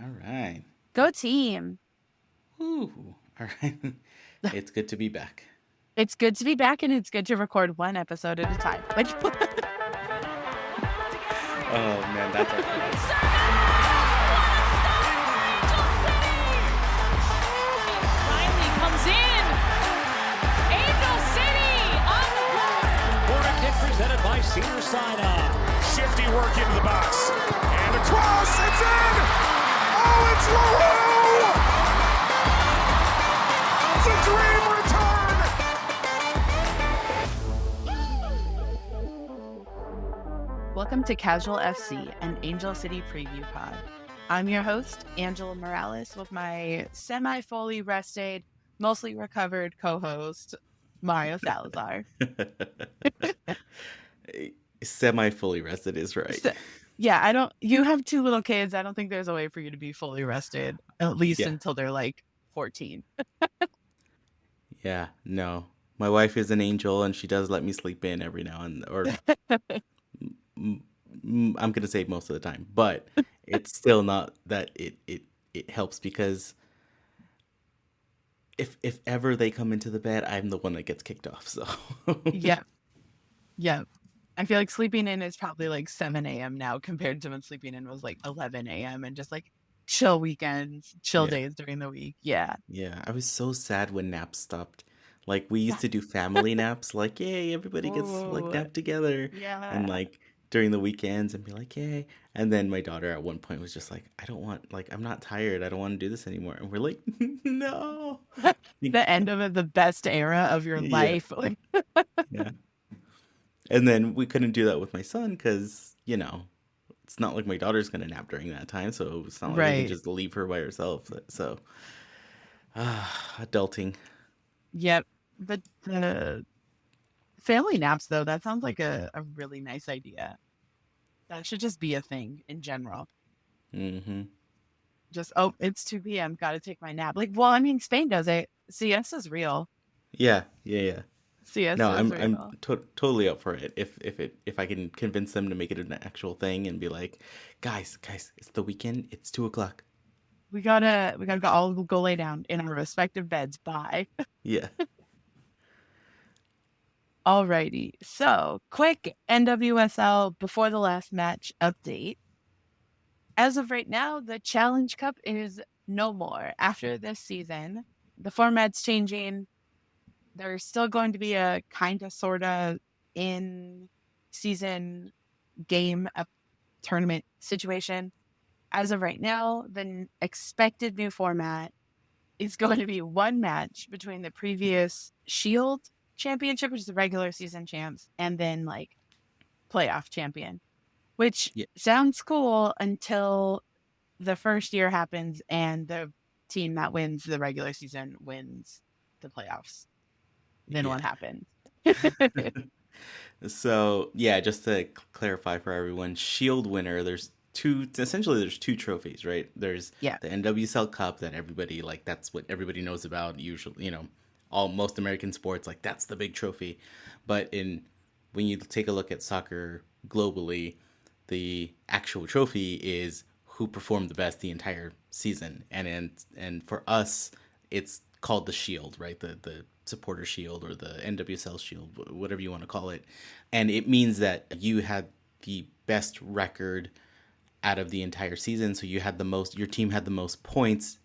All right. Go team. Ooh. All right. It's good to be back. It's good to be back and it's good to record one episode at a time. Like Oh man, that's our flag. Riley comes in. Angel City on the board. Corner kick presented by Cedar Sinai. Shifty work into the box. And across, it's in! Oh, it's LaRue! It's a dream return! Welcome to Casual FC, an Angel City preview pod. I'm your host, Angela Morales, with my semi-fully rested, mostly recovered co-host, Mario Salazar. Semi fully rested is right. So, yeah, you have two little kids. I don't think there's a way for you to be fully rested, at least Yeah. until they're like 14. Yeah, no. My wife is an angel and she does let me sleep in every now and or I'm gonna say most of the time, but it's still not that it helps because if ever they come into the bed, I'm the one that gets kicked off. So Yep. Yep. I feel like sleeping in is probably like 7 a.m. now compared to when sleeping in was like 11 a.m. and just like chill weekends, chill yeah, days during the week. Yeah. yeah. I was so sad when naps stopped. Like we used to do family naps, like yay, everybody gets like Oh, nap together, and yeah. like during the weekends and be like yay. And then my daughter at one point was just like, I don't want like I'm not tired. I don't want to do this anymore. And we're like, no. The end of the best era of your Yeah, life. Like, yeah. And then we couldn't do that with my son because, it's not like my daughter's gonna nap during that time, so it's not like we can right. just leave her by herself. So, adulting. Yep. But the family naps, though, that sounds like a really nice idea. That should just be a thing in general. Hmm. Just, oh, it's 2 p.m. Got to take my nap. Like, well, I mean, Spain does it. CS is real. Yeah, yeah, yeah. No, CS is I'm real. totally up for it. If I can convince them to make it an actual thing and be like, guys, it's the weekend. It's 2 o'clock. We gotta all go lay down in our respective beds. Bye. Yeah, Alrighty. So, quick NWSL before the last match update. As of right now, the Challenge Cup is no more after this season. The format's changing. There's still going to be a kind of sort of in season game up tournament situation. As of right now, the expected new format is going to be one match between the previous Shield championship, which is the regular season champs, and then like playoff champion, which yeah, sounds cool until the first year happens and the team that wins the regular season wins the playoffs. Then yeah. what happens? So yeah, just to clarify for everyone, Shield winner. There's two trophies, right? There's Yeah. the NWSL Cup that everybody like. That's what everybody knows about. Usually, all most American sports like that's the big trophy. But when you take a look at soccer globally, the actual trophy is who performed the best the entire season, and for us, it's called the Shield, right? The supporter shield or the NWSL shield, whatever you want to call it. And it means that you had the best record out of the entire season. So your team had the most points,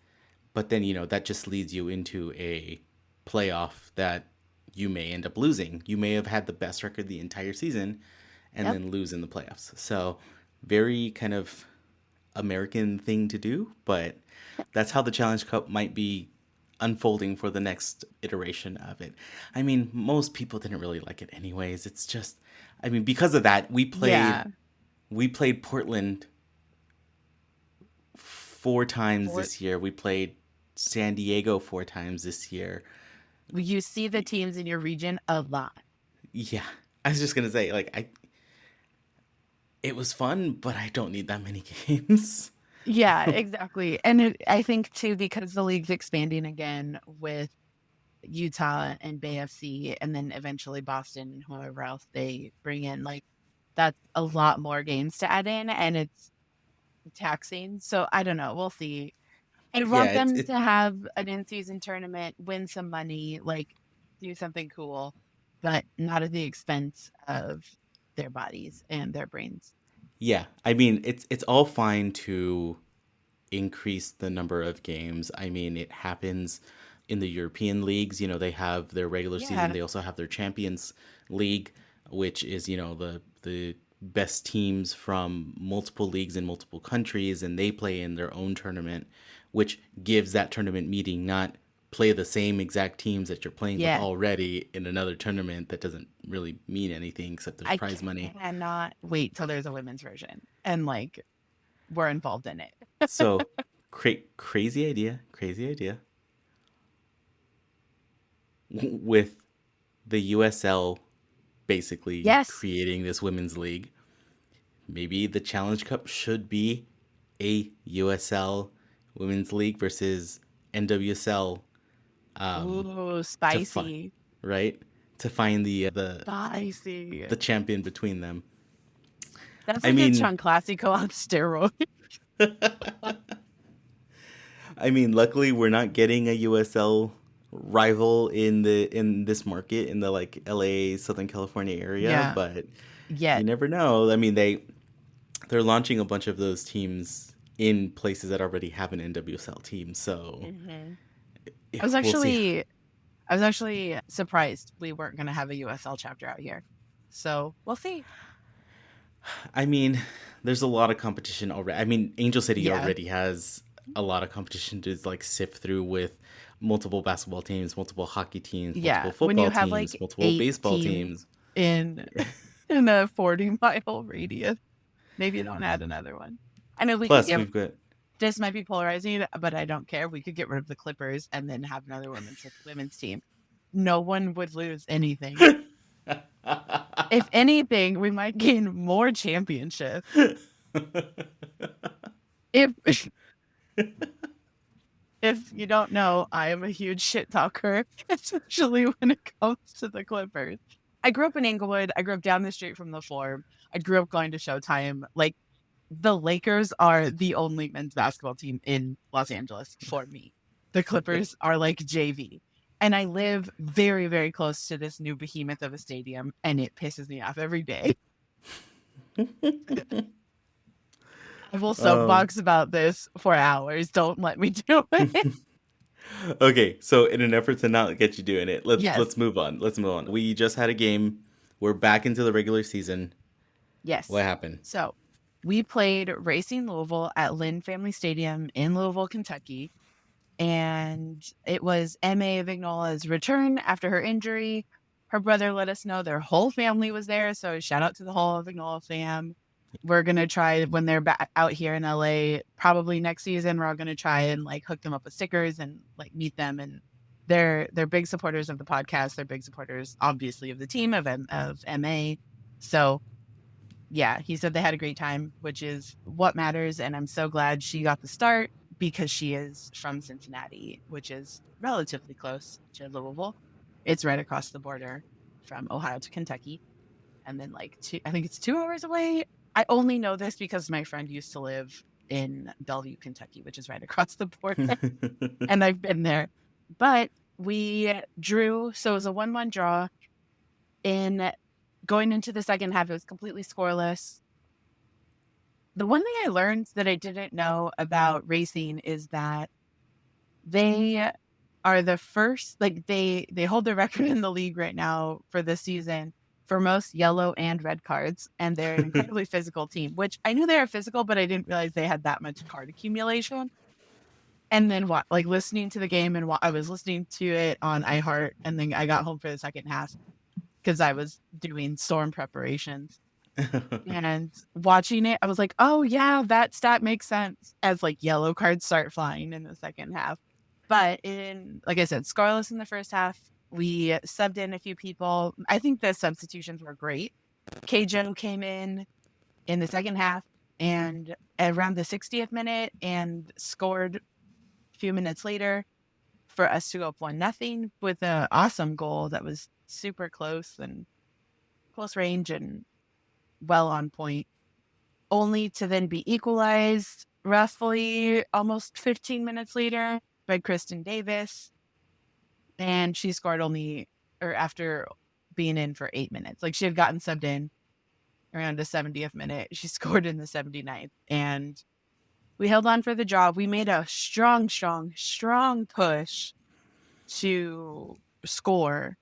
but then, that just leads you into a playoff that you may end up losing. You may have had the best record the entire season and Yep. then lose in the playoffs. So, very kind of American thing to do, but that's how the Challenge Cup might be unfolding for the next iteration of it. I mean, most people didn't really like it anyways. It's just I mean, because of that, Yeah. we played Portland 4 times For, this year. We played San Diego 4 times this year. you see the teams in your region a lot. Yeah. I was just gonna say, like, it was fun, but I don't need that many games. Yeah, exactly. And I think too, because the league's expanding again with Utah and Bay FC, and then eventually Boston and whoever else they bring in, like that's a lot more games to add in. And it's taxing. So I don't know. We'll see. I Yeah, want them to have an in-season tournament, win some money, like do something cool, but not at the expense of their bodies and their brains. yeah. I mean, it's all fine to increase the number of games. I mean, it happens in the European leagues. You know, they have their regular season. Yeah. They also have their Champions League, which is, you know, the best teams from multiple leagues in multiple countries, and they play in their own tournament, which gives that tournament meeting not play the same exact teams that you're playing Yeah. with already in another tournament that doesn't really mean anything except there's prize money. I cannot wait till there's a women's version and like we're involved in it. So crazy idea. With the USL basically Yes. creating this women's league, maybe the Challenge Cup should be a USL women's league versus NWSL, Ooh, spicy. right? To find the Spicy. the champion between them. That's I like mean- a Chun Classico on steroids. I mean, luckily we're not getting a USL rival in this market in the like LA, Southern California area, Yeah. but Yeah. you never know. I mean, they're launching a bunch of those teams in places that already have an NWSL team, so I was actually surprised we weren't going to have a USL chapter out here. So we'll see. I mean, there's a lot of competition already. I mean, Angel City Yeah. already has a lot of competition to like sift through with multiple basketball teams, multiple hockey teams, Yeah, multiple when you football have, teams, like, multiple 8 baseball teams. teams. In a 40-mile radius. Maybe don't add another one. I know Plus, we've got this might be polarizing, but I don't care. We could get rid of the Clippers and then have another women's team. No one would lose anything. If anything, we might gain more championships. If you don't know, I am a huge shit talker, especially when it comes to the Clippers. I grew up in Inglewood. I grew up down the street from the Forum. I grew up going to Showtime. Like, the Lakers are the only men's basketball team in Los Angeles for me. The Clippers are like JV. And I live very, very close to this new behemoth of a stadium, and it pisses me off every day. I will soapbox about this for hours. Don't let me do it. Okay, so in an effort to not get you doing it, Yes. let's move on. We just had a game. We're back into the regular season. Yes. What happened? So we played Racing Louisville at Lynn Family Stadium in Louisville, Kentucky. And it was M.A. Vignola's return after her injury. Her brother let us know their whole family was there. So shout out to the whole Vignola fam. We're going to try, when they're back out here in LA, probably next season, we're all going to try and like hook them up with stickers and like meet them. And they're big supporters of the podcast. They're big supporters, obviously, of the team of MA. So yeah, he said they had a great time, which is what matters. And I'm so glad she got the start because she is from Cincinnati, which is relatively close to Louisville. It's right across the border from Ohio to Kentucky. And then I think it's 2 hours away. I only know this because my friend used to live in Bellevue, Kentucky, which is right across the border. And I've been there. But we drew, so it was a 1-1 draw. Going into the second half, it was completely scoreless. The one thing I learned that I didn't know about Racing is that they are the first, like they hold the record in the league right now for this season for most yellow and red cards, and they're an incredibly physical team, which I knew they were physical, but I didn't realize they had that much card accumulation. And then listening to the game, and I was listening to it on iHeart, and then I got home for the second half because I was doing storm preparations. And watching it, I was like, oh yeah, that stat makes sense as like yellow cards start flying in the second half. But like I said, scoreless in the first half. We subbed in a few people. I think the substitutions were great. Keijo came in the second half and around the 60th minute and scored a few minutes later for us to go up 1-0 with an awesome goal that was super close and close range and well on point. only to then be equalized roughly almost 15 minutes later by Kristen Davis. And she scored after being in for 8 minutes. Like, she had gotten subbed in around the 70th minute. She scored in the 79th. And we held on for the draw. We made a strong push to score.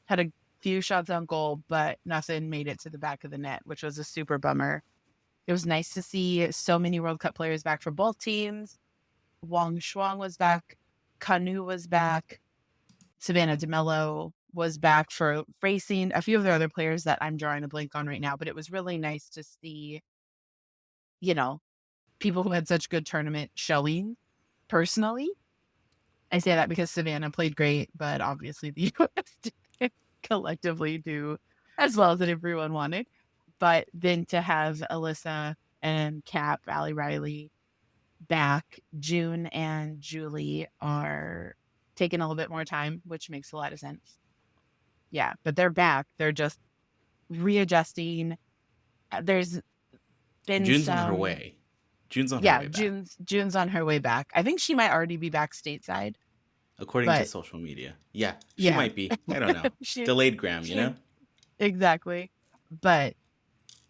Had a few shots on goal, but nothing made it to the back of the net, which was a super bummer. It was nice to see so many World Cup players back for both teams. Wang Shuang was back. Kanu was back. Savannah DeMello was back for racing. A few of the other players that I'm drawing a blank on right now, but it was really nice to see, people who had such good tournament showing personally. I say that because Savannah played great, but obviously the US didn't collectively do as well as everyone wanted. But then to have Alyssa and Cap, Allie Riley back, June and Julie are taking a little bit more time, which makes a lot of sense. Yeah, but they're back. They're just readjusting. There's been June's on her way. June's on her way back. June's on her way back. I think she might already be back stateside. According to social media. Yeah, she might be. I don't know. Delayed Graham, Exactly. But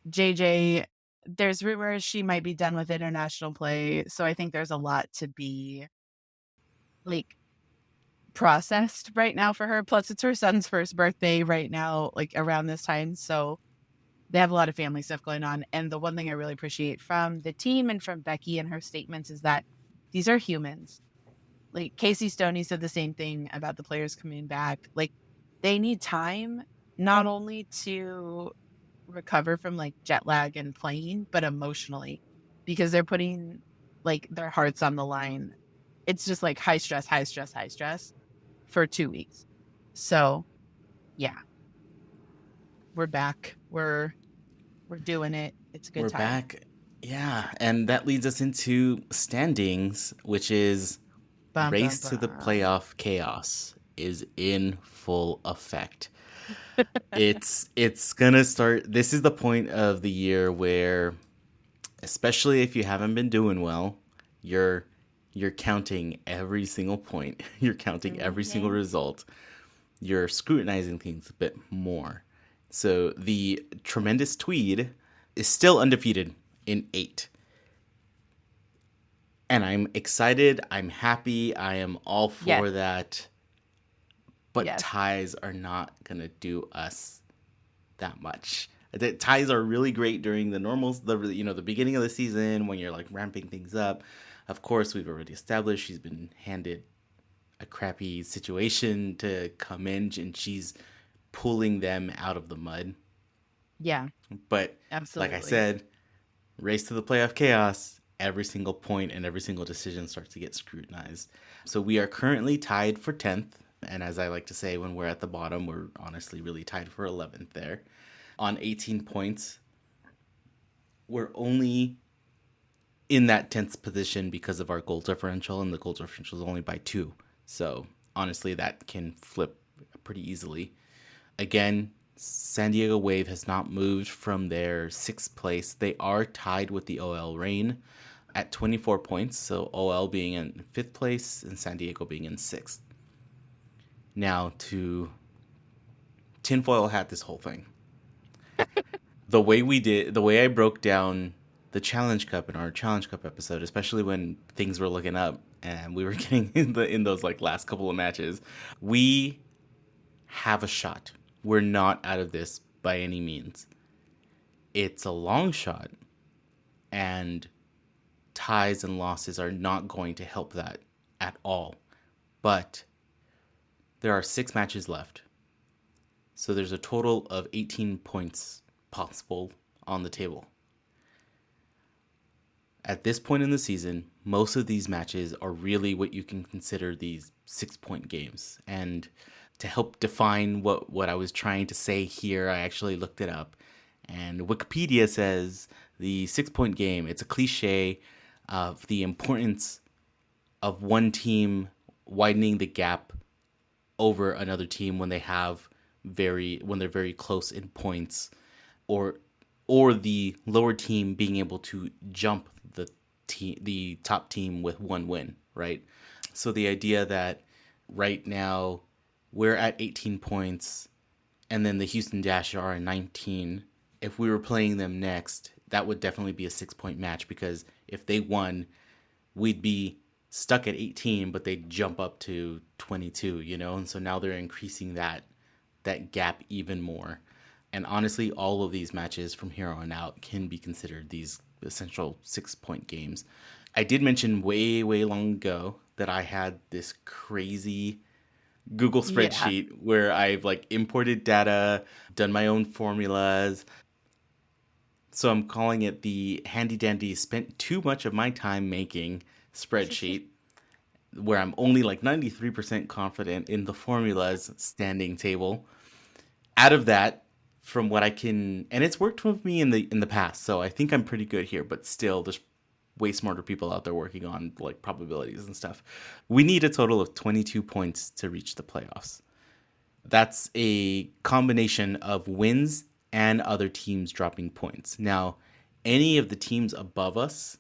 JJ, there's rumors she might be done with international play. So I think there's a lot to be processed right now for her. Plus, it's her son's first birthday right now, around this time. So they have a lot of family stuff going on. And the one thing I really appreciate from the team and from Becky and her statements is that these are humans. Casey Stoney said the same thing about the players coming back. They need time, not only to recover from jet lag and playing, but emotionally, because they're putting their hearts on the line. It's just high stress for 2 weeks. So yeah, we're back. We're doing it. It's a good time. We're back. Yeah. And that leads us into standings, which is race to the playoff chaos is in full effect. It's gonna start. This is the point of the year where, especially if you haven't been doing well, you're counting every single point. You're counting every single result. You're scrutinizing things a bit more. So the Tremendous Tweed is still undefeated in 8. And I'm excited. I'm happy. I am all for that. But ties are not going to do us that much. The ties are really great during the normals, the beginning of the season when you're ramping things up. Of course, we've already established she's been handed a crappy situation to come in, and she's pulling them out of the mud. Yeah. But absolutely. Like I said, race to the playoff chaos, every single point and every single decision starts to get scrutinized. So we are currently tied for 10th. And as I like to say, when we're at the bottom, we're honestly really tied for 11th there. On 18 points, we're only in that 10th position because of our goal differential, and the goal differential is only by 2. So honestly, that can flip pretty easily. Again, San Diego Wave has not moved from their 6th place. They are tied with the OL Reign at 24 points. So OL being in 5th place and San Diego being in 6th. Now to tinfoil hat this whole thing. The way I broke down the Challenge Cup in our Challenge Cup episode, especially when things were looking up and we were getting in those last couple of matches, we have a shot. We're not out of this by any means. It's a long shot, and ties and losses are not going to help that at all. But there are 6 matches left. So there's a total of 18 points possible on the table. At this point in the season, most of these matches are really what you can consider these 6-point games. And to help define what I was trying to say here, I actually looked it up. And Wikipedia says the 6-point game, it's a cliche of the importance of one team widening the gap over another team when they're very close in points, or or the lower team being able to jump the top team with one win, right? So the idea that right now we're at 18 points and then the Houston Dash are at 19. If we were playing them next, that would definitely be a 6-point match, because if they won, we'd be stuck at 18, but they'd jump up to 22, And so now they're increasing that gap even more. And honestly, all of these matches from here on out can be considered these essential 6-point games. I did mention way, way long ago that I had this crazy Google spreadsheet where I've imported data, done my own formulas. So I'm calling it the handy dandy spent too much of my time making spreadsheet, where I'm only 93% confident in the formula's standing table. Out of that, from what I can, and it's worked with me in the past, so I think I'm pretty good here, but still there's way smarter people out there working on probabilities and stuff. We need a total of 22 points to reach the playoffs. That's a combination of wins and other teams dropping points. Now, any of the teams above us,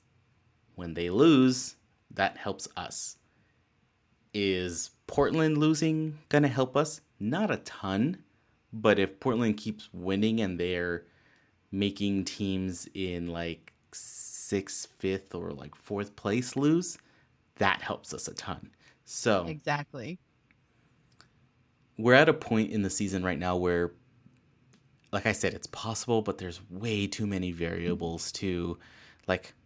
when they lose, that helps us. Is Portland losing going to help us? Not a ton. But if Portland keeps winning and they're making teams in 6th, 5th, or 4th place lose, that helps us a ton. So exactly. We're at a point in the season right now where, like I said, it's possible, but there's way too many variables to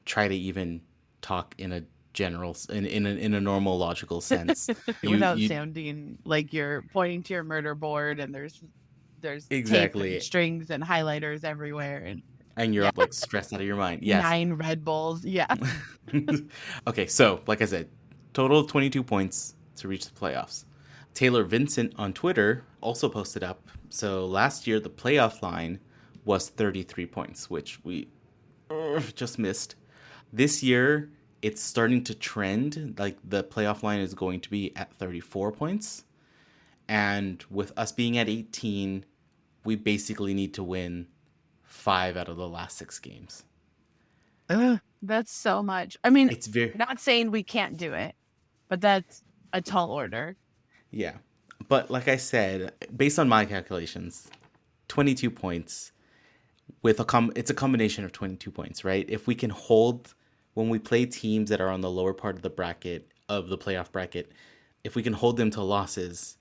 try to even talk in a general, in a normal logical sense. Without sounding like you're pointing to your murder board and there's exactly tape and strings and highlighters everywhere, and you're stressed out of your mind. Yes. 9 Red Bulls. Yeah. Okay, so like I said, total of 22 points to reach the playoffs. Taylor Vincent on Twitter also posted up. So last year the playoff line was 33 points, which we just missed. This year it's starting to trend. The playoff line is going to be at 34 points. And with us being at 18, we basically need to win 5 out of the last 6 games. That's so much. I mean, it's not saying we can't do it, but that's a tall order. Yeah. But like I said, based on my calculations, 22 points with it's a combination of 22 points, right? If we can hold, when we play teams that are on the lower part of the bracket, of the playoff bracket, if we can hold them to losses,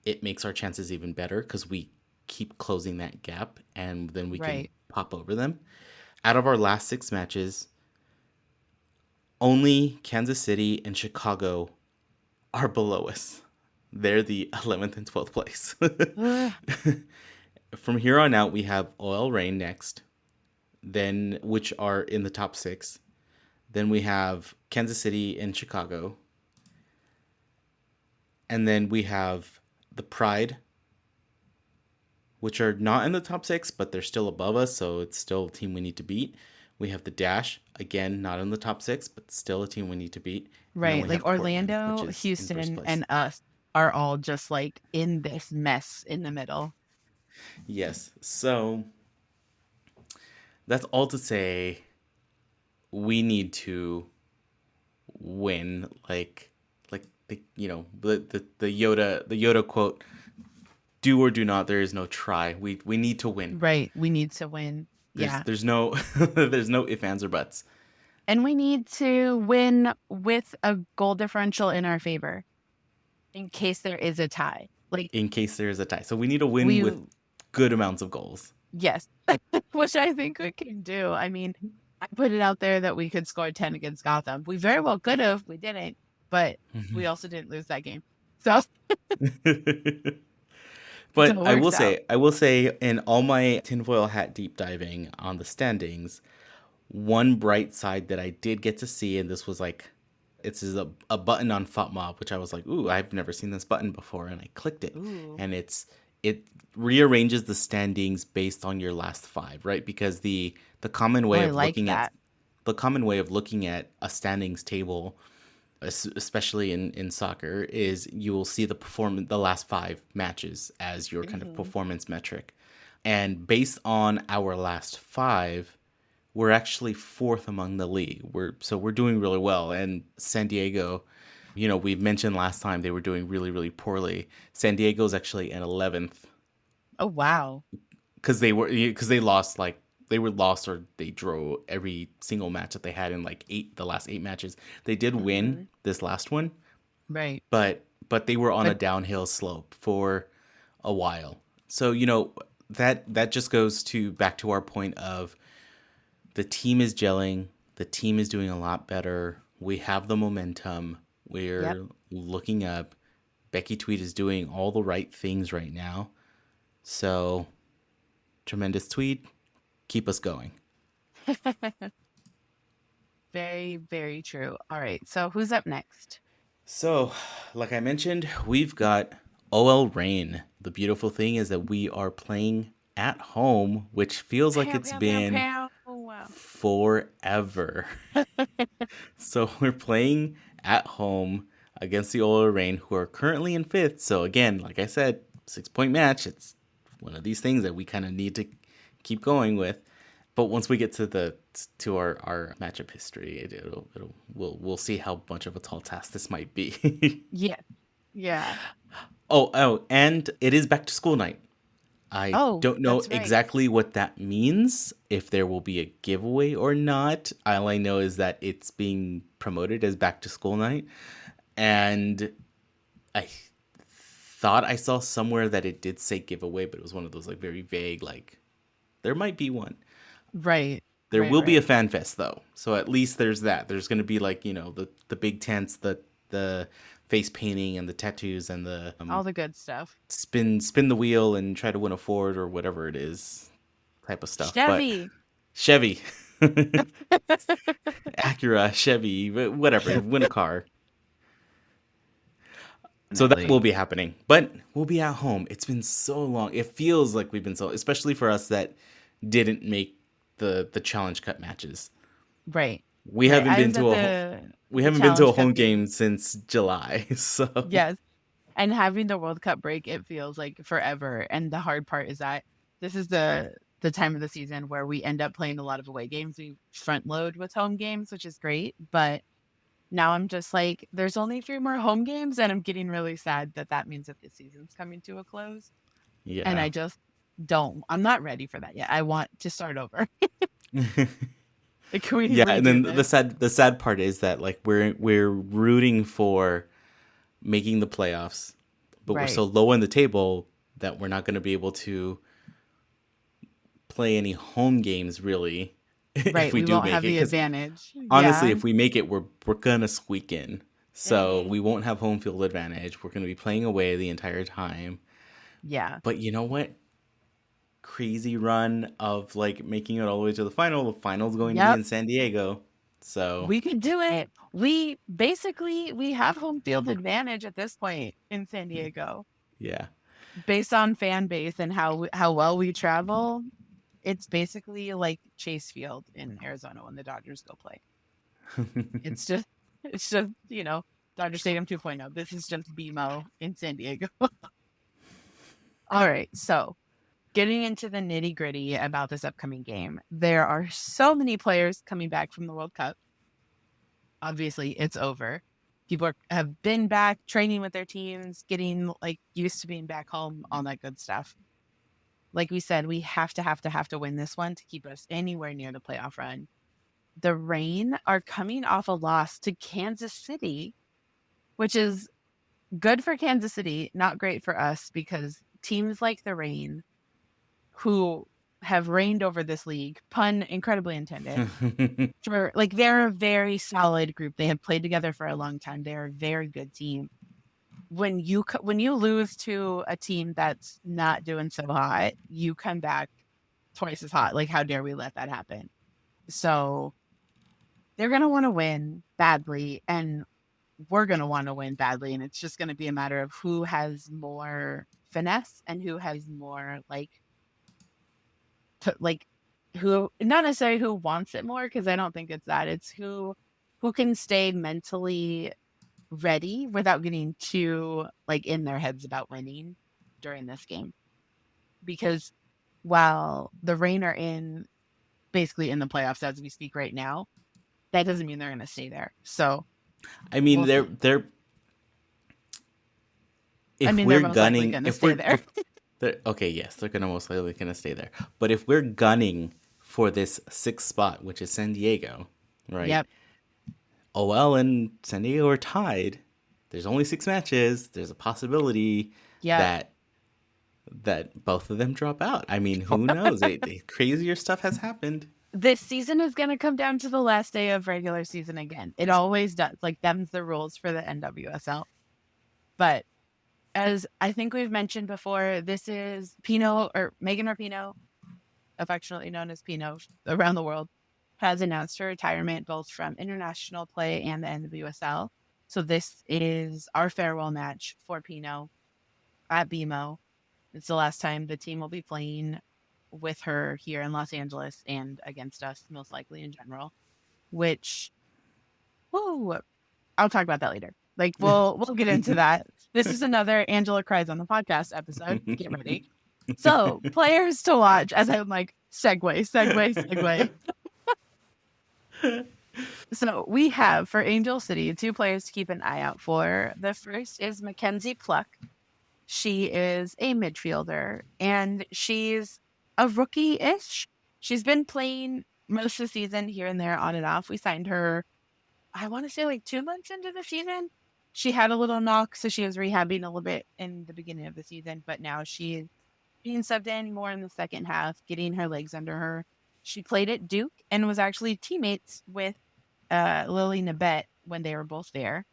it makes our chances even better because we keep closing that gap and then we can pop over them. Out of our last 6 matches, only Kansas City and Chicago are below us. They're the 11th and 12th place. From here on out, we have Oil Rain next, then which are in the top 6. Then we have Kansas City and Chicago. And then we have the Pride, which are not in the top 6, but they're still above us, so it's still a team we need to beat. We have the Dash, again, not in the top 6, but still a team we need to beat. Right, Orlando, Portland, Houston, and us are all just in this mess in the middle. Yes, so that's all to say we need to win, the Yoda quote, do or do not, there is no try. We need to win. Right, we need to win. There's no there's no ifs, ands, or buts. And we need to win with a goal differential in our favor in case there is a tie. In case there is a tie. So we need to win with good amounts of goals. Yes, which I think we can do. I mean, I put it out there that we could score 10 against Gotham. We very well could have. We didn't. But we also didn't lose that game. So But I will say, in all my tinfoil hat deep diving on the standings, one bright side that I did get to see, and this was it's a button on FOTMob, which I was ooh, I've never seen this button before, and I clicked it. Ooh. And it rearranges the standings based on your last 5, right? Because the common way the common way of looking at a standings table, especially in soccer, is you will see the last 5 matches as your kind of performance metric. And based on our last 5, we're actually 4th among the league. We're doing really well. And San Diego, we mentioned last time they were doing really, really poorly. San Diego's actually in 11th Oh, wow. because they lost they were lost or they drew every single match that they had in the last 8 matches. They did win this last one, Right. but they were on a downhill slope for a while. So that just goes back to our point of the team is gelling, the team is doing a lot better. We have the momentum. We're looking up. Becky Tweed is doing all the right things right now. So, tremendous Tweed, keep us going. Very, very true. All right. So who's up next? So, like I mentioned, we've got OL Reign. The beautiful thing is that we are playing at home, which feels like it's been forever. So we're playing at home against the OL Reign, who are currently in 5th. So again, like I said, 6-point match. It's one of these things that we kind of need to keep going with. But once we get to our matchup history, we'll see how much of a tall task this might be. Yeah. Oh, and it is back to school night. I don't know that's right. exactly what that means, if there will be a giveaway or not. All I know is that it's being promoted as back to school night. And I thought I saw somewhere that it did say giveaway, but it was one of those very vague, there might be one. Right. There will be a fan fest though. So at least there's that. There's going to be the big tents, the face painting and the tattoos and the all the good stuff. Spin the wheel and try to win a Ford or whatever it is type of stuff. Chevy. Acura, Chevy, whatever, win a car. So that will be happening, but we'll be at home. It's been so long. It feels like we've been especially for us that didn't make the Challenge Cup matches. Right. We haven't been to a home game since July. So yes. And having the World Cup break, it feels like forever. And the hard part is that this is the time of the season where we end up playing a lot of away games. We front load with home games, which is great. But now I'm just there's only 3 more home games, and I'm getting really sad that means that the season's coming to a close. Yeah. And I just I'm not ready for that yet. I want to start over. And then the sad part is that we're rooting for making the playoffs, but we're so low on the table that we're not going to be able to play any home games really. Right, if we won't have the advantage. Honestly, if we make it, we're gonna squeak in. So we won't have home field advantage. We're gonna be playing away the entire time. Yeah. But you know what? Crazy run of making it all the way to the final. The final's going to be in San Diego. So we could do it. We have home field advantage at this point in San Diego. Yeah. Based on fan base and how well we travel, it's basically like Chase Field in Arizona when the Dodgers go play. It's just Dodger Stadium 2.0. This is just BMO in San Diego. All right, so getting into the nitty gritty about this upcoming game, there are so many players coming back from the World Cup. Obviously, it's over. People have been back training with their teams, getting used to being back home, all that good stuff. Like we said, we have to win this one to keep us anywhere near the playoff run. The Reign are coming off a loss to Kansas City, which is good for Kansas City, not great for us, because teams like the Reign, who have reigned over this league, pun incredibly intended, they're a very solid group. They have played together for a long time. They're a very good team. When you lose to a team that's not doing so hot, you come back twice as hot. How dare we let that happen? So they're going to want to win badly, and we're going to want to win badly. And it's just going to be a matter of who has more finesse and who has more who, not necessarily who wants it more, because I don't think it's that. It's who can stay mentally ready without getting too in their heads about winning during this game. Because while the Reign are basically in the playoffs as we speak right now. That doesn't mean they're going to stay there. So I mean, we'll see. they're I if mean, they're we're most likely gunning, going to if stay we're there. okay, yes, they're gonna most likely gonna stay there. But if we're gunning for this sixth spot, which is San Diego, right? Yep. OL and San Diego are tied. There's only 6 matches. There's a possibility Yep. that both of them drop out. I mean, who knows? Crazier stuff has happened. This season is going to come down to the last day of regular season again. It always does. Like, them's the rules for the NWSL. But as I think we've mentioned before, this is Pino, or Megan Rapinoe, affectionately known as Pino around the world, has announced her retirement both from international play and the NWSL. So this is our farewell match for Pino at BMO. It's the last time the team will be playing with her here in Los Angeles and against us, most likely in general, which, whoa, I'll talk about that later. Like, we'll get into that. This is another Angela Cries on the Podcast episode. Get ready. So, players to watch, as I'm like, segue. So, we have for Angel City 2 players to keep an eye out for. The first is Mackenzie Pluck. She is a midfielder, and she's a rookie-ish. She's been playing most of the season here and there on and off. We signed her, I want to say, like 2 months into the season. She had a little knock, so she was rehabbing a little bit in the beginning of the season, but now she's being subbed in more in the second half, getting her legs under her. She played at Duke and was actually teammates with Lily Nabet when they were both there.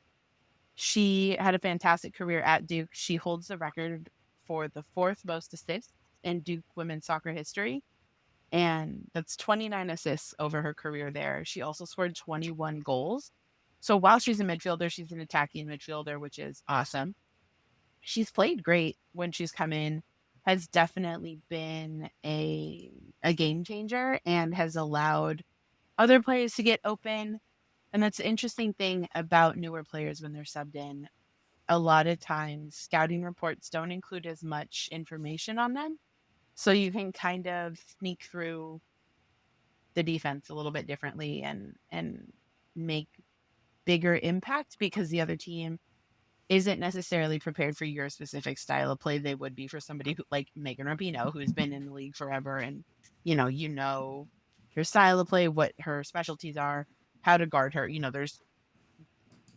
She had a fantastic career at Duke. She holds the record for the 4th most assists in Duke women's soccer history, and that's 29 assists over her career there. She also scored 21 goals. So while she's a midfielder, she's an attacking midfielder, which is awesome. She's played great when she's come in, has definitely been a game changer and has allowed other players to get open. And that's the interesting thing about newer players when they're subbed in. A lot of times, scouting reports don't include as much information on them. So you can kind of sneak through the defense a little bit differently and make bigger impact because the other team isn't necessarily prepared for your specific style of play. They would be for somebody like Megan Rapinoe, who's been in the league forever, and you know her style of play, what her specialties are, how to guard her. There's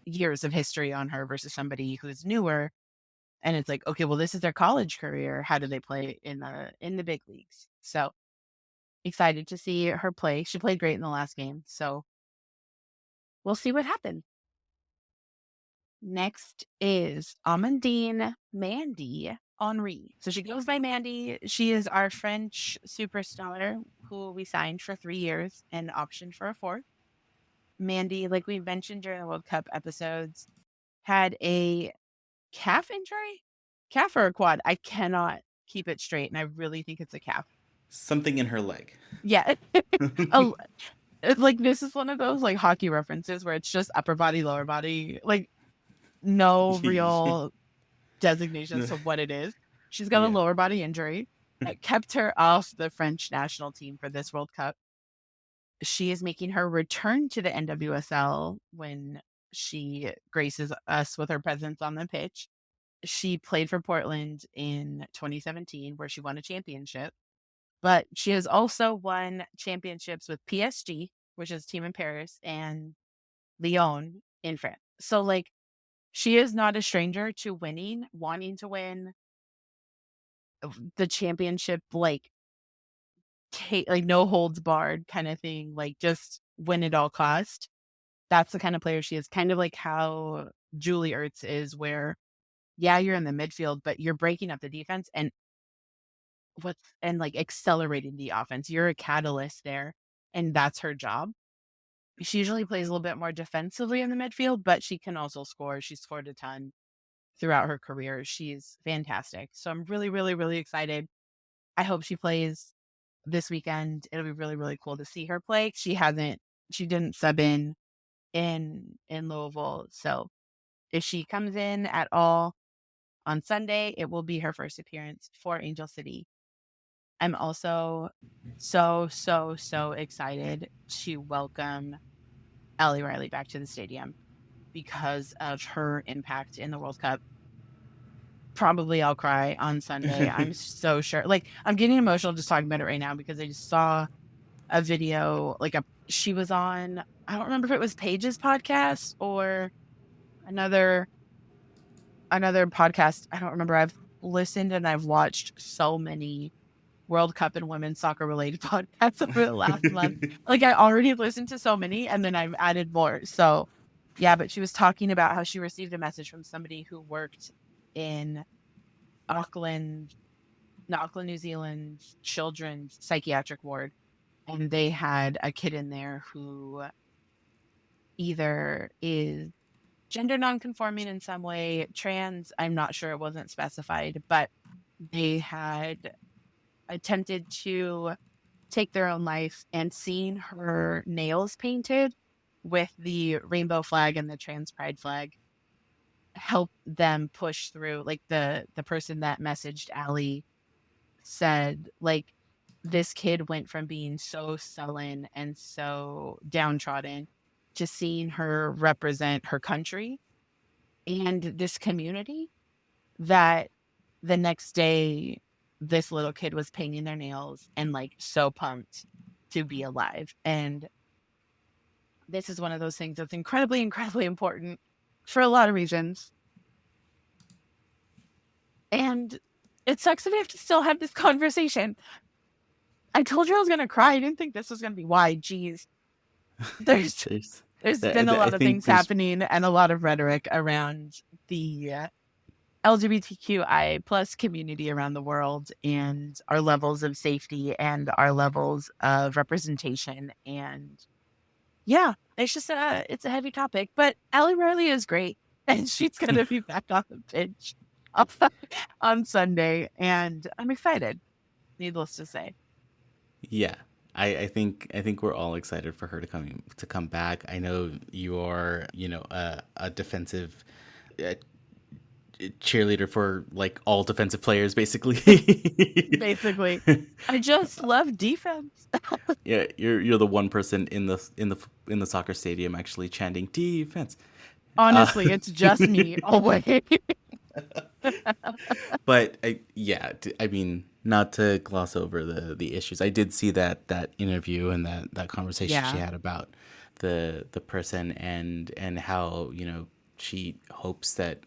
years of history on her versus somebody who's newer, and it's like, okay, well, this is their college career. How do they play in the big leagues? So excited to see her play. She played great in the last game, so we'll see what happens. Next is Amandine Mandy Henri. So she goes by Mandy. She is our French superstar who we signed for 3 years and optioned for a 4th. Mandy, like we mentioned during the World Cup episodes, had a calf injury? Calf or a quad? I cannot keep it straight, and I really think it's a calf. Something in her leg. Yeah. Like, this is one of those, like, hockey references where it's just upper body, lower body. Like, no real designations of what it is. She's got a lower body injury that kept her off the French national team for this World Cup. She is making her return to the NWSL when she graces us with her presence on the pitch. She played for Portland in 2017, where she won a championship. But she has also won championships with PSG, which is a team in Paris, and Lyon in France. So, like, she is not a stranger to wanting to win the championship, like no holds barred kind of thing, like just win at all cost. That's the kind of player she is, kind of like how Julie Ertz is, where, yeah, you're in the midfield, but you're breaking up the defense and like accelerating the offense. You're a catalyst there, and that's her job. She usually plays a little bit more defensively in the midfield, but she can also score. She scored a ton throughout her career. She's fantastic. So I'm really, really, really excited. I hope she plays this weekend. It'll be really, really cool to see her play. She didn't sub in Louisville. So if she comes in at all on Sunday, it will be her first appearance for Angel City. I'm also so excited to welcome Ellie Riley back to the stadium because of her impact in the World Cup. Probably I'll cry on Sunday. I'm so sure. Like, I'm getting emotional just talking about it right now because I just saw a video, she was on, I don't remember if it was Paige's podcast or another podcast. I don't remember. I've listened and I've watched so many World Cup and women's soccer related podcasts over the last month. Like, I already listened to so many and then I've added more. So yeah, but she was talking about how she received a message from somebody who worked in Auckland, New Zealand children's psychiatric ward. And they had a kid in there who either is gender nonconforming in some way, trans, I'm not sure, it wasn't specified, but they had attempted to take their own life, and seeing her nails painted with the rainbow flag and the trans pride flag helped them push through. Like, the person that messaged Allie said, like, this kid went from being so sullen and so downtrodden to seeing her represent her country and this community, that the next day this little kid was painting their nails and like so pumped to be alive. And this is one of those things that's incredibly important for a lot of reasons. And it sucks that we have to still have this conversation. I told you I was going to cry. I didn't think this was going to be wide. Jeez. There's been a lot of things happening and a lot of rhetoric around the LGBTQI plus community around the world and our levels of safety and our levels of representation. And yeah, it's just it's a heavy topic, but Ellie Riley is great and she's going to be back on the pitch on Sunday. And I'm excited, needless to say. Yeah, I think we're all excited for her to come back. I know you are, a defensive cheerleader for like all defensive players, basically. Basically, I just love defense. Yeah, you're the one person in the soccer stadium actually chanting defense. Honestly, it's just me always. But I mean, not to gloss over the issues. I did see that interview and that conversation she had about the person and how, she hopes that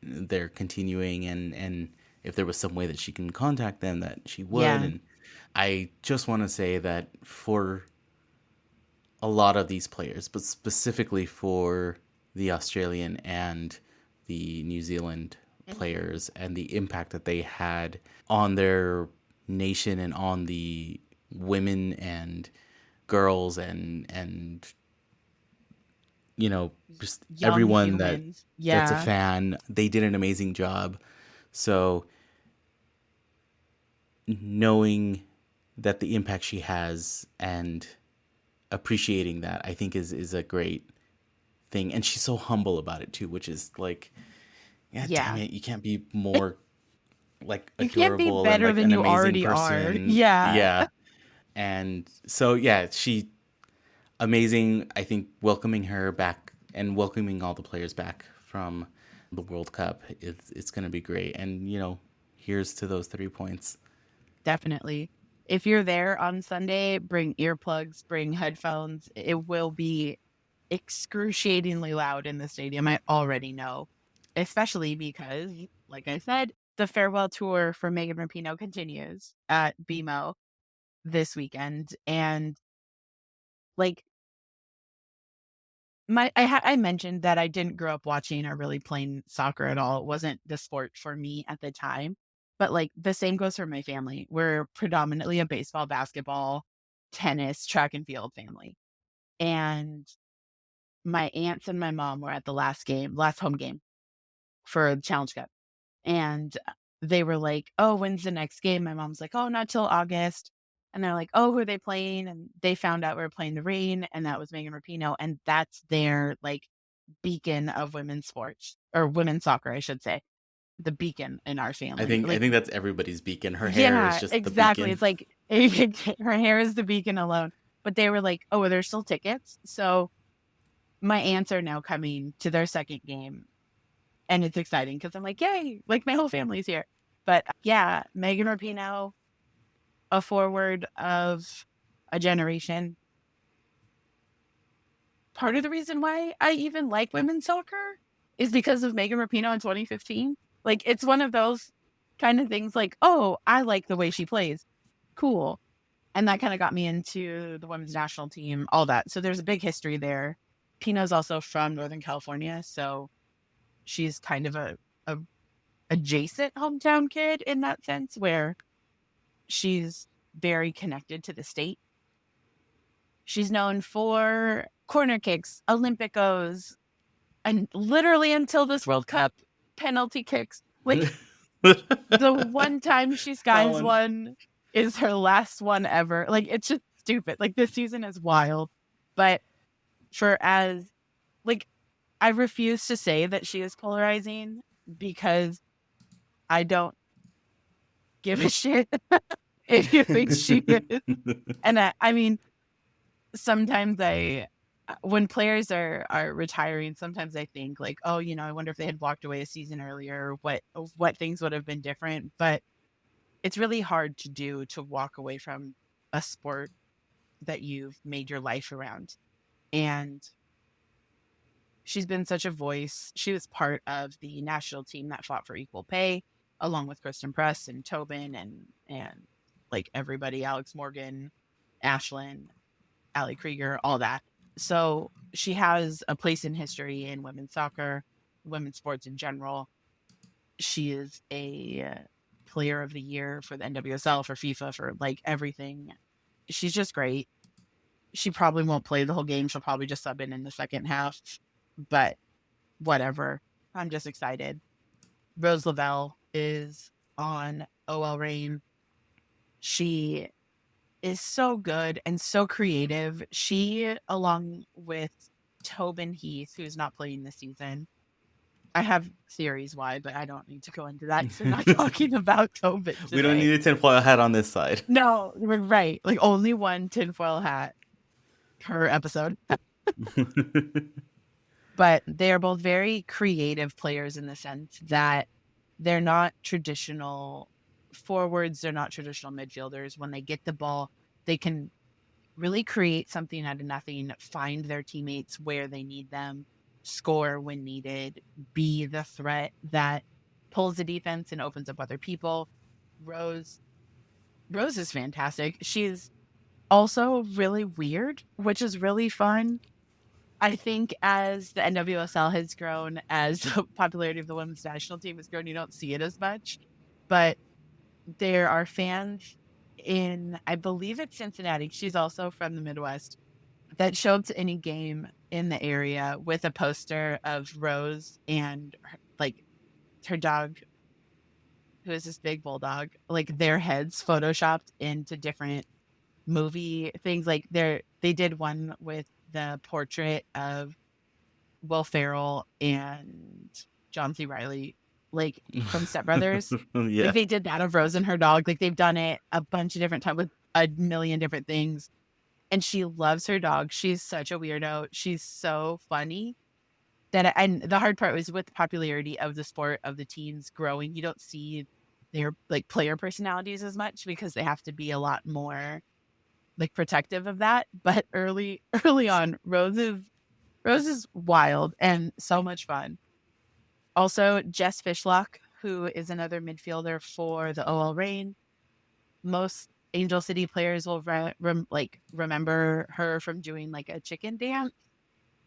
they're continuing and if there was some way that she can contact them, that she would. Yeah. And I just want to say that for a lot of these players, but specifically for the Australian and the New Zealand players and the impact that they had on their nation and on the women and girls and just Young everyone humans. that's a fan, they did an amazing job. So knowing that the impact she has and appreciating that, I think is a great thing. And she's so humble about it too, which is like, damn it, you can't be more like adorable. You can't be better and, like, than an you amazing already person. are. Yeah. And so she amazing. I think welcoming her back and welcoming all the players back from the World Cup, it's going to be great. And here's to those 3 points. Definitely. If you're there on Sunday, bring earplugs, bring headphones. It will be excruciatingly loud in the stadium. I already know, especially because, like I said, the farewell tour for Megan Rapinoe continues at BMO this weekend. And like, I mentioned that I didn't grow up watching or really playing soccer at all. It wasn't the sport for me at the time. But like, the same goes for my family. We're predominantly a baseball, basketball, tennis, track and field family. And my aunts and my mom were at the last home game for the Challenge Cup. And they were like, oh, when's the next game? My mom's like, oh, not till August. And they're like, oh, who are they playing? And they found out we were playing the Rain, and that was Megan Rapinoe. And that's their like beacon of women's sports, or women's soccer, I should say. the beacon in our family. I think that's everybody's beacon. Her hair Yeah, is just exactly. the It's like her hair is the beacon alone. But they were like, oh, there's still tickets. So my aunts are now coming to their second game. And it's exciting because I'm like, yay, like my whole family's here. But yeah, Megan Rapinoe, a forward of a generation. Part of the reason why I even like women's soccer is because of Megan Rapinoe in 2015. Like, it's one of those kind of things like, oh, I like the way she plays. Cool. And that kind of got me into the women's national team, all that. So there's a big history there. Pino's also from Northern California, so she's kind of a adjacent hometown kid in that sense, where she's very connected to the state. She's known for corner kicks, Olympicos, and literally until this World Cup, penalty kicks. Like, the one time she skies one is her last one ever. Like, it's just stupid. Like, this season is wild. But I refuse to say that she is polarizing because I don't give a shit if you think she is. And I mean, sometimes when players are retiring, sometimes I think like, oh, I wonder if they had walked away a season earlier, what things would have been different. But it's really hard to do, to walk away from a sport that you've made your life around. And she's been such a voice. She was part of the national team that fought for equal pay, along with Kristen Press and Tobin and like everybody, Alex Morgan, Ashlyn, Ali Krieger, all that. So she has a place in history in women's soccer, women's sports in general. She is a player of the year for the NWSL, for FIFA, for like everything. She's just great. She probably won't play the whole game. She'll probably just sub in the second half, but whatever. I'm just excited. Rose Lavelle is on OL Reign. She is so good and so creative. She, along with Tobin Heath, who's not playing this season, I have theories why, but I don't need to go into that because we're not talking about Tobin today. We don't need a tinfoil hat on this side. No, we're right. Like, only one tinfoil hat per episode. But they are both very creative players in the sense that they're not traditional forwards. They're not traditional midfielders. When they get the ball, they can really create something out of nothing, find their teammates where they need them, score when needed, be the threat that pulls the defense and opens up other people. Rose is fantastic. She's also really weird, which is really fun. I think as the NWSL has grown, as the popularity of the women's national team has grown, you don't see it as much. But there are fans in, I believe it's Cincinnati, she's also from the Midwest, that show up to any game in the area with a poster of Rose and her dog, who is this big bulldog, like their heads photoshopped into different movie things. Like they did one with the portrait of Will Ferrell and John C. Reilly, like from Step Brothers. Yeah. Like they did that of Rose and her dog. Like they've done it a bunch of different times with a million different things. And she loves her dog. She's such a weirdo. She's so funny. And the hard part was with the popularity of the sport, of the teams growing, you don't see their like player personalities as much because they have to be a lot more like protective of that. But early on, Rose is wild and so much fun. Also, Jess Fishlock, who is another midfielder for the OL Reign. Most Angel City players will remember her from doing like a chicken dance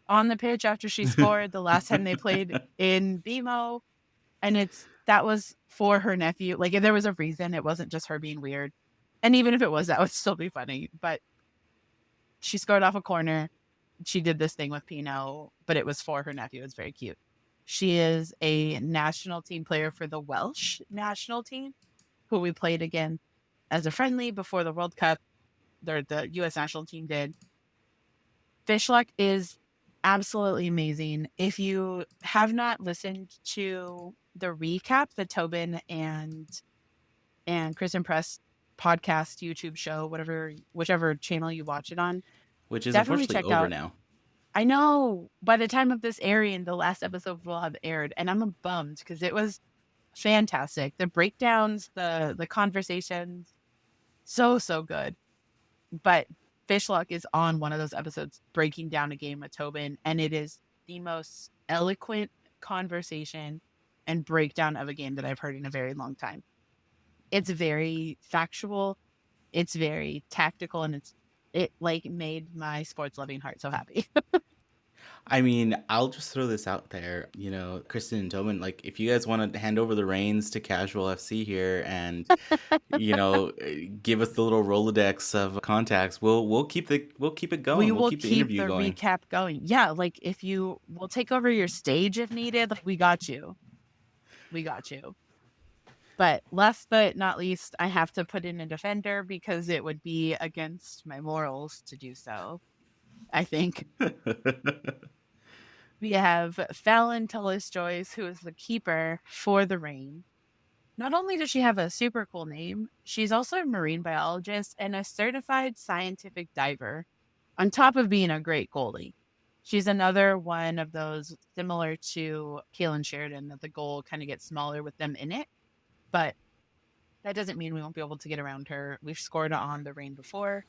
on the pitch after she scored the last time they played in BMO. And that was for her nephew. Like, if there was a reason, it wasn't just her being weird. And even if it was, that would still be funny. But she scored off a corner. She did this thing with Pino, but it was for her nephew. It's very cute. She is a national team player for the Welsh national team, who we played again as a friendly before the World Cup. The U.S. national team did. Fishlock is absolutely amazing. If you have not listened to the recap, the Tobin and Chris and Press podcast, YouTube show, whichever channel you watch it on, which is definitely unfortunately check over out. now. I know by the time of this airing, the last episode will have aired, and I'm bummed because it was fantastic. The breakdowns, the conversations, so good. But Fishlock is on one of those episodes breaking down a game with Tobin, and it is the most eloquent conversation and breakdown of a game that I've heard in a very long time. It's very factual, it's very tactical, and it like made my sports loving heart so happy. I mean, I'll just throw this out there. You know, Kristen and Tobin, like, if you guys want to hand over the reins to Casual FC here and, you know, give us the little Rolodex of contacts, we'll keep it going. We will keep the keep interview the going. recap going. Yeah, like if we'll take over your stage if needed. Like we got you. But last but not least, I have to put in a defender because it would be against my morals to do so, I think. We have Fallon Tullis-Joyce, who is the keeper for the Reign. Not only does she have a super cool name, she's also a marine biologist and a certified scientific diver, on top of being a great goalie. She's another one of those similar to Kaylin Sheridan, that the goal kind of gets smaller with them in it. But that doesn't mean we won't be able to get around her. We've scored on the Reign before.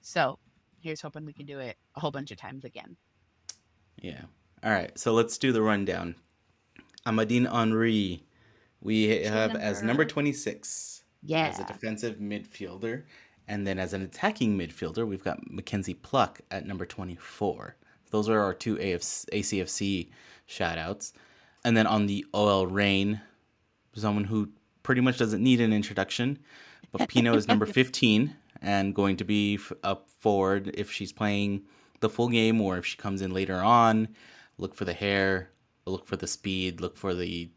So here's hoping we can do it a whole bunch of times again. Yeah. All right. So let's do the rundown. Amadine Henry, we have as number 26. Yeah. As a defensive midfielder. And then as an attacking midfielder, we've got Mackenzie Pluck at number 24. Those are our two ACFC shout-outs. And then on the OL Reign, someone who pretty much doesn't need an introduction, but Pino is number 15 and going to be up forward if she's playing the full game or if she comes in later on. Look for the hair, look for the speed, look for the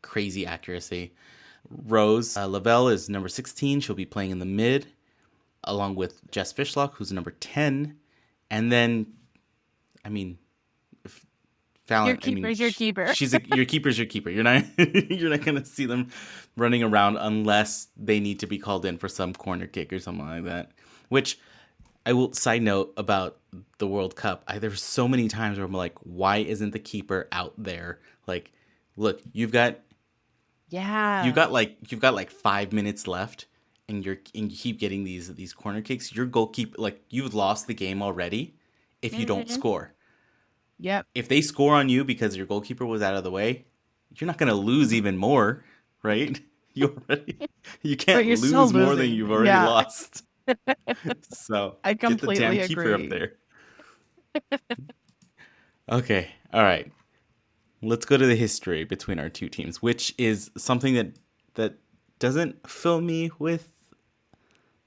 crazy accuracy. Rose Lavelle is number 16. She'll be playing in the mid, along with Jess Fishlock, who's number 10. And then, I mean, Fallon, your keeper's your keeper. Your keeper's your keeper. You're not going to see them running around unless they need to be called in for some corner kick or something like that. Which, I will side note about the World Cup. There's so many times where I'm like, why isn't the keeper out there? Like, look, you've got like 5 minutes left, and you keep getting these corner kicks. Your goalkeeper, like, you've lost the game already if you don't score. Yep. If they score on you because your goalkeeper was out of the way, you're not going to lose even more, right? You can't lose more than you've already lost. So I completely get the damn agree. keeper up there. Okay, all right. Let's go to the history between our two teams, which is something that doesn't fill me with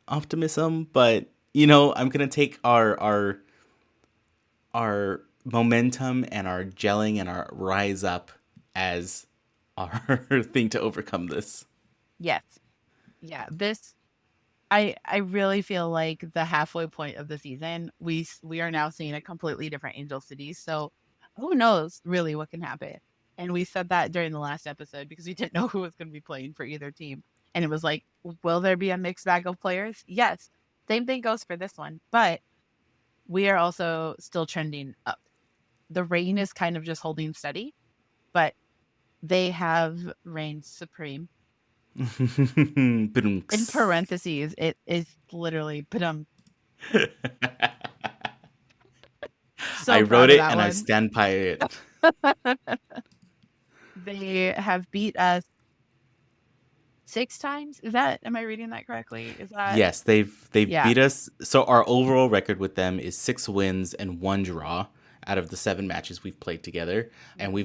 optimism, but you know, I'm gonna take our momentum and our gelling and our rise up as our thing to overcome this. Yes. Yeah, I really feel like the halfway point of the season, we are now seeing a completely different Angel City. So who knows really what can happen? And we said that during the last episode because we didn't know who was going to be playing for either team. And it was like, will there be a mixed bag of players? Yes. Same thing goes for this one. But we are also still trending up. The Reign is kind of just holding steady, but they have reigned supreme. In parentheses, it is literally I wrote it and I stand by it. They have beat us 6 times. Am I reading that correctly? Is that Yes, they've beat us. So our overall record with them is 6 wins and 1 draw out of the 7 matches we've played together. And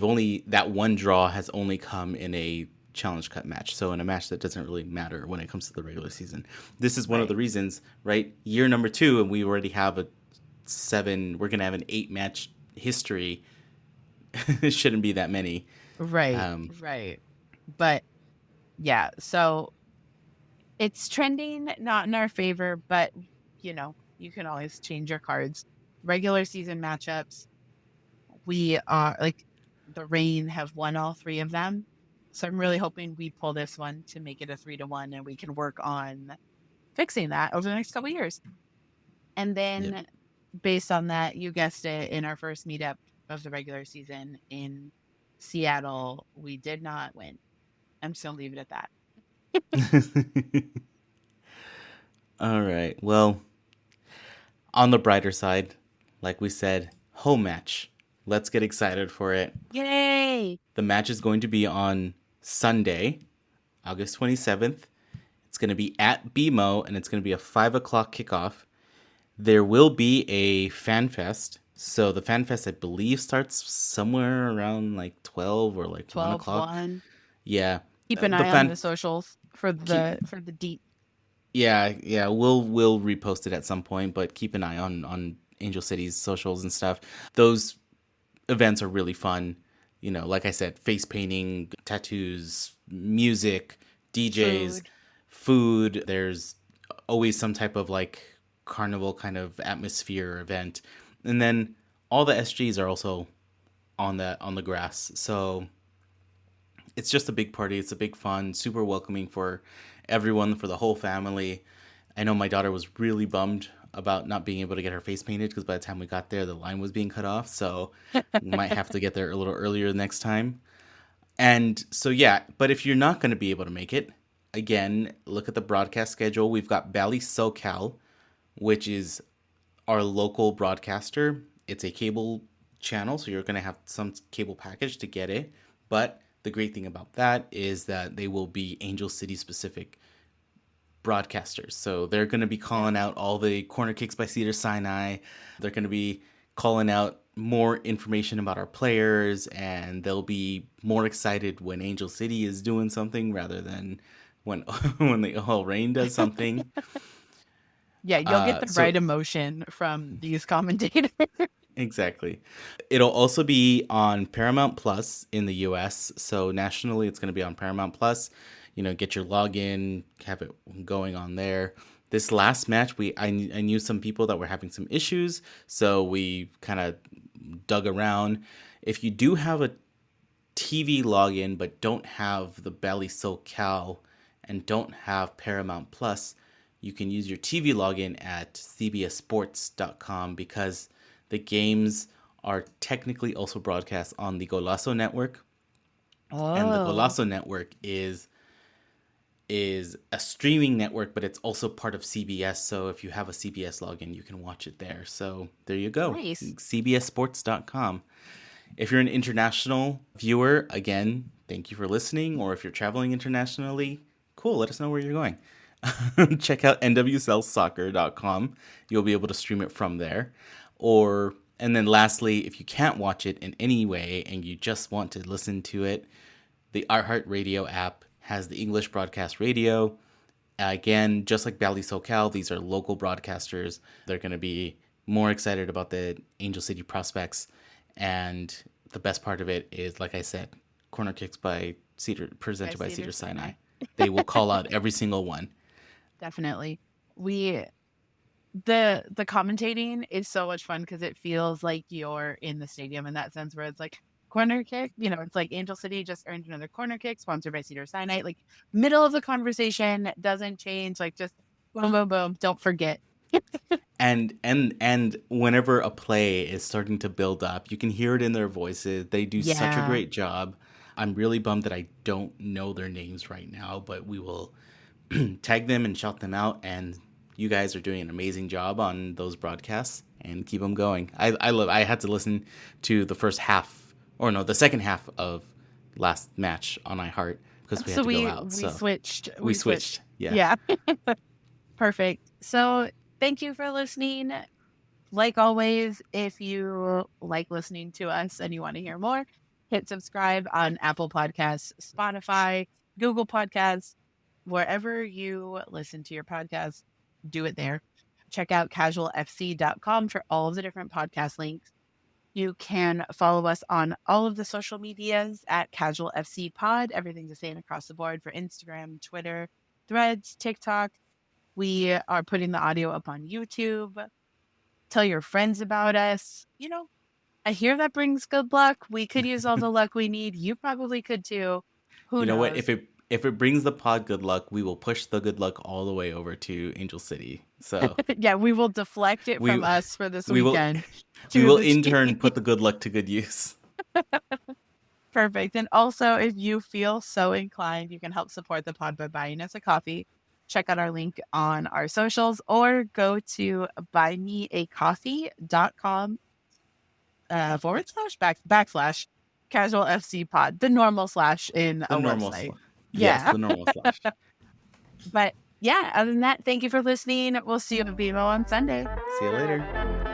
that 1 draw has only come in a Challenge Cup match, so in a match that doesn't really matter when it comes to the regular season. This is one of the reasons, right? Year number 2, and we already have we're going to have an 8-match history. It shouldn't be that many. Right, right. But, yeah, so it's trending not in our favor, but, you know, you can always change your cards. Regular season matchups, we are like the Reign have won all 3 of them. So I'm really hoping we pull this one to make it a 3-1 and we can work on fixing that over the next couple of years. And then based on that, you guessed it, in our first meetup of the regular season in Seattle, we did not win. I'm just going to leave it at that. All right. Well, on the brighter side, like we said, home match. Let's get excited for it. Yay! The match is going to be on Sunday, August 27th. It's going to be at BMO, and it's going to be a 5 o'clock kickoff. There will be a fan fest. So the fan fest, I believe, starts somewhere around like 12 or like 1 o'clock. 1. Yeah. Keep an eye on the socials for the deep. Yeah, we'll repost it at some point, but keep an eye on Angel City's socials and stuff. Those events are really fun. You know, like I said, face painting, tattoos, music, DJs, food. There's always some type of like carnival kind of atmosphere event. And then all the SGs are also on the grass. So it's just a big party. It's a big fun, super welcoming for everyone, for the whole family. I know my daughter was really bummed about not being able to get her face painted because by the time we got there, the line was being cut off. So we might have to get there a little earlier next time. And so, yeah, but if you're not going to be able to make it, again, look at the broadcast schedule. We've got Bally SoCal, which is our local broadcaster. It's a cable channel, so you're going to have some cable package to get it. But the great thing about that is that they will be Angel City specific broadcasters. So they're going to be calling out all the corner kicks by Cedar Sinai. They're going to be calling out more information about our players, and they'll be more excited when Angel City is doing something rather than when the All Rain does something. Yeah, you'll get the right emotion from these commentators. Exactly. It'll also be on Paramount Plus in the US. So nationally, it's going to be on Paramount Plus. You know, get your login, have it going on there. This last match, I knew some people that were having some issues, so we kind of dug around. If you do have a TV login but don't have the Bally SoCal and don't have Paramount Plus, you can use your TV login at cbssports.com because the games are technically also broadcast on the Golazo network. Oh. And the Golazo network is a streaming network, but it's also part of CBS. So if you have a CBS login, you can watch it there. So there you go. Nice. cbssports.com. If you're an international viewer, again, thank you for listening. Or if you're traveling internationally, cool, let us know where you're going. Check out nwslsoccer.com. You'll be able to stream it from there. And then lastly, if you can't watch it in any way and you just want to listen to it, the iHeartRadio app has the English broadcast radio. Again, just like Bally SoCal, these are local broadcasters. They're going to be more excited about the Angel City prospects. And the best part of it is, like I said, corner kicks by presented by Cedar Sinai. They will call out every single one. Definitely. The commentating is so much fun because it feels like you're in the stadium in that sense, where it's like corner kick, you know, it's like Angel City just earned another corner kick sponsored by Cedar Sinai. Like middle of the conversation doesn't change, like just boom, boom, boom. Don't forget. And whenever a play is starting to build up, you can hear it in their voices. They do such a great job. I'm really bummed that I don't know their names right now, but we will tag them and shout them out. And you guys are doing an amazing job on those broadcasts, and keep them going. I had to listen to the second half of last match on iHeart because we had to go out. We switched. Yeah. Perfect. So thank you for listening. Like always, if you like listening to us and you want to hear more, hit subscribe on Apple Podcasts, Spotify, Google Podcasts, wherever you listen to your podcasts, do it there. Check out casualfc.com for all of the different podcast links. You can follow us on all of the social medias at casualfcpod. Everything's the same across the board for Instagram, Twitter, Threads, TikTok. We are putting the audio up on YouTube. Tell your friends about us. You know, I hear that brings good luck. We could use all the luck we need. You probably could too. Who You know knows? what? If it brings the pod good luck, we will push the good luck all the way over to Angel City. So Yeah, we will deflect it We- from us for this we will- weekend. we to will the in turn team. put the good luck to good use. Perfect. And also, if you feel so inclined, you can help support the pod by buying us a coffee. Check out our link on our socials or go to buymeacoffee.com // casual FC pod, the normal slash in The a normal website. slash. Yes, the normal slash. But yeah, other than that, thank you for listening. We'll see you at Vivo on Sunday. See you later.